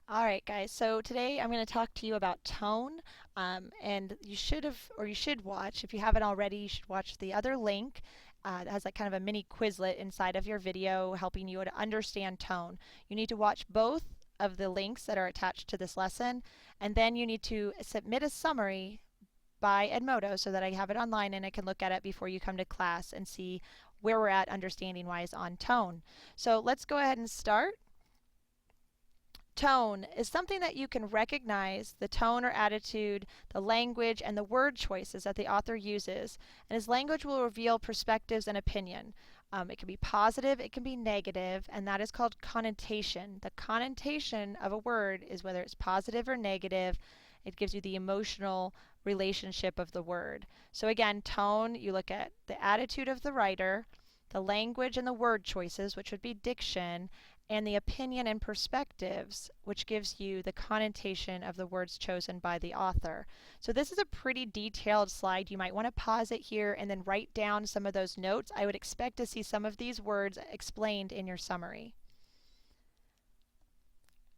All right, guys. So today I'm going to talk to you about tone. And you should have, or you should watch, if you haven't already, you should watch the other link that has like kind of a mini Quizlet inside of your video helping you to understand tone. You need to watch both of the links that are attached to this lesson, and then you need to submit a summary by Edmodo so that I have it online and I can look at it before you come to class and see where we're at understanding wise on tone. So let's go ahead and start. Tone is something that you can recognize the tone or attitude, the language, and the word choices that the author uses. And his language will reveal perspectives and opinion. It can be positive, it can be negative, and that is called connotation. The connotation of a word is whether it's positive or negative. It gives you the emotional relationship of the word. So again, tone, you look at the attitude of the writer, the language and the word choices, which would be diction, and the opinion and perspectives, which gives you the connotation of the words chosen by the author. So this is a pretty detailed slide. You might want to pause it here and then write down some of those notes. I would expect to see some of these words explained in your summary.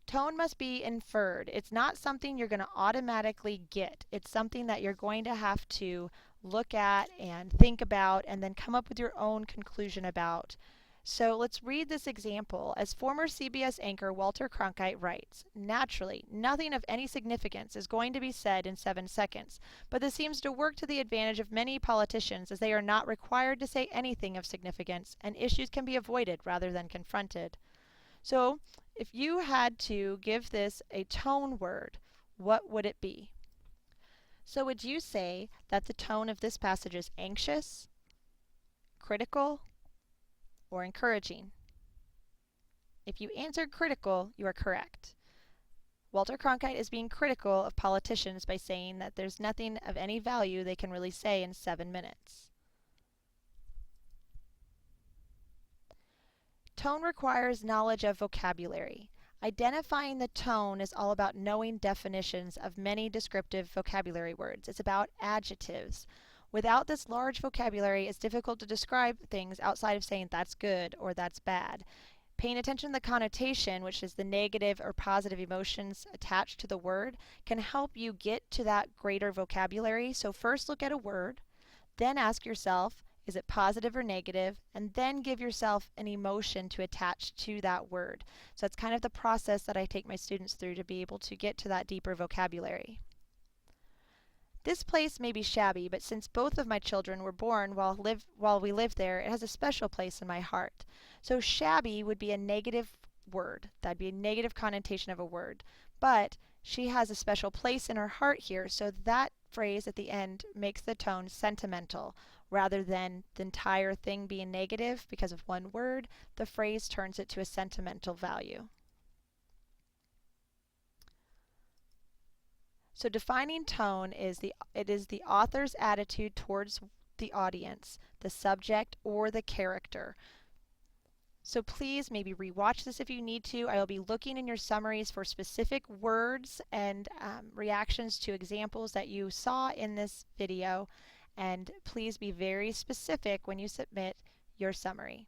Tone must be inferred. It's not something you're going to automatically get. It's something that you're going to have to look at and think about and then come up with your own conclusion about. So let's read this example. As former CBS anchor Walter Cronkite writes, naturally, nothing of any significance is going to be said in 7 seconds, but this seems to work to the advantage of many politicians as they are not required to say anything of significance, and issues can be avoided rather than confronted. So if you had to give this a tone word, what would it be? So would you say that the tone of this passage is anxious, critical, or encouraging? If you answered critical, you are correct. Walter Cronkite is being critical of politicians by saying that there's nothing of any value they can really say in 7 minutes. Tone requires knowledge of vocabulary. Identifying the tone is all about knowing definitions of many descriptive vocabulary words. It's about adjectives. Without this large vocabulary, it's difficult to describe things outside of saying that's good or that's bad. Paying attention to the connotation, which is the negative or positive emotions attached to the word, can help you get to that greater vocabulary. So first look at a word, then ask yourself, is it positive or negative? And then give yourself an emotion to attach to that word. So that's kind of the process that I take my students through to be able to get to that deeper vocabulary. This place may be shabby, but since both of my children were born while we lived there, it has a special place in my heart. So shabby would be a negative word. That'd be a negative connotation of a word. But she has a special place in her heart here, so that phrase at the end makes the tone sentimental. Rather than the entire thing being negative because of one word, the phrase turns it to a sentimental value. So defining tone is it is the author's attitude towards the audience, the subject, or the character. So please maybe rewatch this if you need to. I will be looking in your summaries for specific words and reactions to examples that you saw in this video. And please be very specific when you submit your summary.